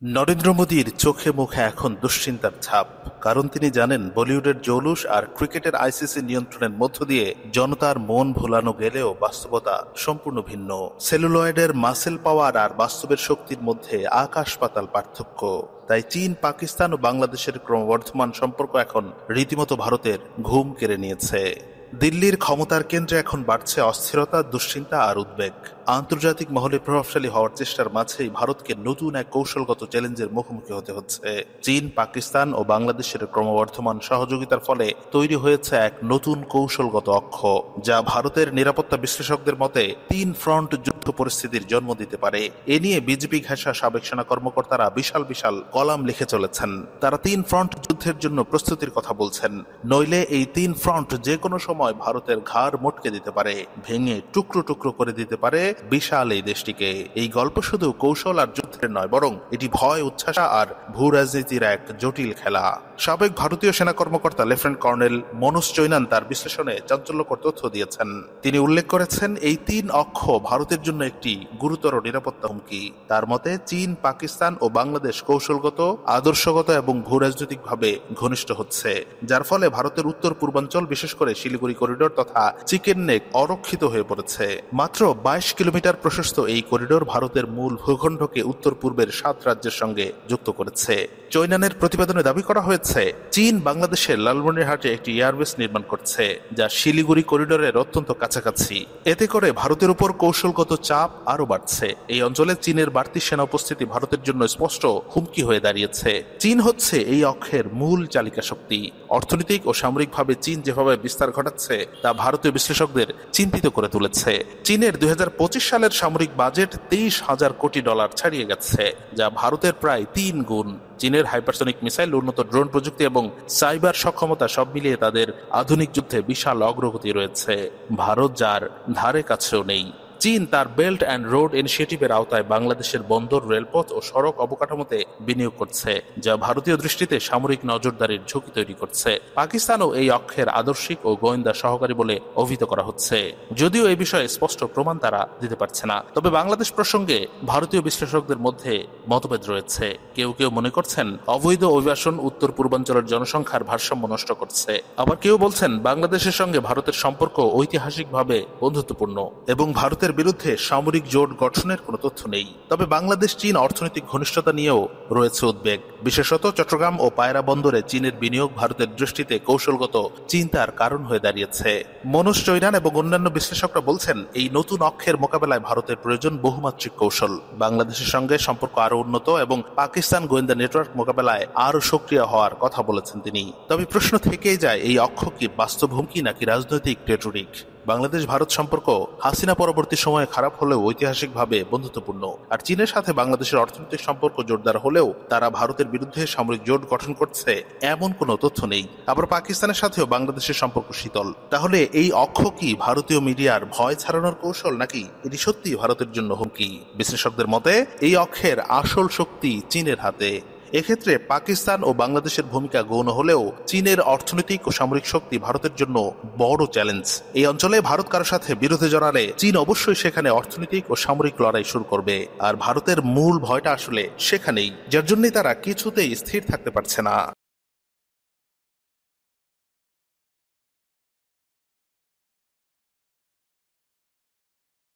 নরেন্দ্র মোদীর চোখে মুখে এখন দুশ্চিন্তার ছাপ। কারণ তিনি জানেন বলিউডের জৌলুস আর ক্রিকেটের আইসিসি নিয়ন্ত্রণের মধ্য দিয়ে জনতার মন ভোলানো গেলেও বাস্তবতা সম্পূর্ণ ভিন্ন। সেলুলয়েডের মাসেল পাওয়ার আর বাস্তবের শক্তির মধ্যে আকাশ পাতাল পার্থক্য। তাই চীন, পাকিস্তান ও বাংলাদেশের ক্রমবর্ধমান সম্পর্ক এখন রীতিমতো ভারতের ঘুম কেড়ে নিয়েছে। দিল্লির ক্ষমতার কেন্দ্রে এখন বাড়ছে অস্থিরতা, দুশ্চিন্তা আর উদ্বেগ। আন্তর্জাতিক মহলে প্রভাবশালী হওয়ার চেষ্টার মাঝেই ভারতকে নতুন এক কৌশলগত চ্যালেঞ্জের মুখোমুখি হতে হচ্ছে। চীন, পাকিস্তান ও বাংলাদেশের ক্রমবর্ধমান সহযোগিতার ফলে তৈরি হয়েছে এক নতুন কৌশলগত অক্ষ, যা ভারতের নিরাপত্তা বিশ্লেষকদের মতে তিন ফ্রন্ট যুদ্ধ পরিস্থিতির জন্ম দিতে পারে। এ নিয়ে বিজেপি ঘেঁষা সাবেক সেনা কর্মকর্তারা বিশাল বিশাল কলাম লিখে চলেছেন। তারা তিন ফ্রন্ট যুদ্ধের জন্য প্রস্তুতির কথা বলছেন। নইলে এই তিন ফ্রন্ট যে কোনো সময় ভারতের ঘাড় মটকে দিতে পারে, ভেঙে টুকরো টুকরো করে দিতে পারে বিশাল এই দেশটিকে। এই গল্প শুধু কৌশল আর যুদ্ধের নয়, বরং এটি ভয়, উচ্ছ্বাসা আর ভূ রাজনীতির এক জটিল খেলা। সাবেক ভারতীয় সেনা কর্মকর্তা লেফটেন্যান্ট কর্নেল মনোজ চৈনান তার বিশ্লেষণে চাঞ্চল্যকর তথ্য দিয়েছেন। তিনি উল্লেখ করেছেন, এই তিন অক্ষ ভারতের জন্য একটি গুরুতর নিরাপত্তা হুমকি। তার মতে চীন, পাকিস্তান ও বাংলাদেশ কৌশলগত, আদর্শগত এবং ভূ রাজনৈতিকভাবে ঘনিষ্ঠ হচ্ছে, যার ফলে ভারতের উত্তর পূর্বাঞ্চল, বিশেষ করে শিলিগুড়ি করিডোর তথা চিকেন নেক অরক্ষিত হয়ে পড়েছে। মাত্র 22 কিলোমিটার প্রশস্ত এই করিডোর ভারতের মূল ভূখণ্ডকে উত্তর পূর্বের 7 রাজ্যের সঙ্গে যুক্ত করেছে। চৈনানের প্রতিবেদনে দাবি করা হয়েছে, চীন বাংলাদেশের লালমনিরহাটে একটি এয়ারবেস নির্মাণ করছে, যা শিলিগুড়ি করিডোরের অত্যন্ত কাছাকাছি। এতে করে ভারতের উপর কৌশলগত চাপ আরও বাড়ছে। এই অঞ্চলে চীনের বাড়তি সেনা উপস্থিতি ভারতের জন্য স্পষ্ট হুমকি হয়ে দাঁড়িয়েছে। চীন হচ্ছে এই অক্ষের মূল চালিকা শক্তি। অর্থনৈতিক ও সামরিকভাবে চীন যেভাবে বিস্তার ঘটাচ্ছে তা ভারতীয় বিশ্লেষকদের চিন্তিত করে তুলেছে। চীনের 2025 সালের সামরিক বাজেট $23,000 কোটি ছাড়িয়ে গেছে, যা ভারতের প্রায় 3 গুণ। চীনের হাইপারসনিক মিসাইল, উন্নত ড্রোন প্রযুক্তি এবং সাইবার সক্ষমতা সব মিলিয়ে তাদের আধুনিক যুদ্ধে বিশাল অগ্রগতি রয়েছে, ভারত যার ধারে কাছেও নেই। চীন তার বেল্ট অ্যান্ড রোড ইনিশিয়েটিভের আওতায় বাংলাদেশের বন্দর, রেলপথ ও সড়ক অবকাঠামোতে বিনিয়োগ করছে, যা ভারতীয় দৃষ্টিতে সামরিক নজরদারির ঝুঁকি তৈরি করছে। পাকিস্তানও এই অক্ষের আদর্শিক ও গোয়েন্দা সহকারী বলে অভিহিত করা হচ্ছে, যদিও এই বিষয়ে স্পষ্ট প্রমাণ তারা দিতে পারছে না। তবে বাংলাদেশ প্রসঙ্গে ভারতীয় বিশ্লেষকদের মধ্যে মতভেদ রয়েছে। কেউ কেউ মনে করছেন অবৈধ অভিবাসন উত্তর পূর্বাঞ্চলের জনসংখ্যার ভারসাম্য নষ্ট করছে। আবার কেউ বলছেন বাংলাদেশের সঙ্গে ভারতের সম্পর্ক ঐতিহাসিকভাবে বন্ধুত্বপূর্ণ এবং ভারতের বিরুদ্ধে সামরিক জোট গঠনের কোনো তথ্য নেই। তবে বাংলাদেশ চীন অর্থনৈতিক ঘনিষ্ঠতা নিয়েও রয়েছে উদ্বেগ। বিশেষত চট্টগ্রাম ও পায়রা বন্দরে চীনের বিনিয়োগ ভারতের দৃষ্টিতে কৌশলগত চিন্তার কারণ হয়ে দাঁড়িয়েছে। মনোজ চৈনান এবং অন্যান্য বিশ্লেষকরা বলছেন, এই নতুন অক্ষের মোকাবেলায় ভারতের প্রয়োজন বহুমাত্রিক কৌশল। বাংলাদেশের সঙ্গে সম্পর্ক আরও উন্নত এবং পাকিস্তান গোয়েন্দা নেটওয়ার্ক মোকাবেলায় আরও সক্রিয় হওয়ার কথা বলেছেন তিনি। তবে প্রশ্ন থেকেই যায়, এই অক্ষ কি বাস্তব হুমকি নাকি রাজনৈতিক রেটরিক? বাংলাদেশ ভারত সম্পর্ক হাসিনা পরবর্তী সময়ে খারাপ হলেও ঐতিহাসিকভাবে বন্ধুত্বপূর্ণ। আর চীনের সাথে বাংলাদেশের অর্থনৈতিক সম্পর্ক জোরদার হলেও তারা ভারতের বিরুদ্ধে সামরিক জোট গঠন করছে এমন কোনো তথ্য নেই। আবার পাকিস্তানের সাথেও বাংলাদেশের সম্পর্ক শীতল। তাহলে এই অক্ষ কি ভারতীয় মিডিয়ার ভয় ছাড়ানোর কৌশল, নাকি এটি সত্যি ভারতের জন্য হুমকি? বিশ্লেষকদের মতে এই অক্ষের আসল শক্তি চীনের হাতে। এক্ষেত্রে পাকিস্তান ও বাংলাদেশের ভূমিকা গৌণ হলেও চীনের অর্থনৈতিক ও সামরিক শক্তি ভারতের জন্য বড় চ্যালেঞ্জ। এই অঞ্চলে ভারত কারোর সাথে বিরোধে জড়ালে চীন অবশ্যই সেখানে অর্থনৈতিক ও সামরিক লড়াই শুরু করবে। আর ভারতের মূল ভয়টা আসলে সেখানেই, যার জন্যই তারা কিছুতেই স্থির থাকতে পারছে না।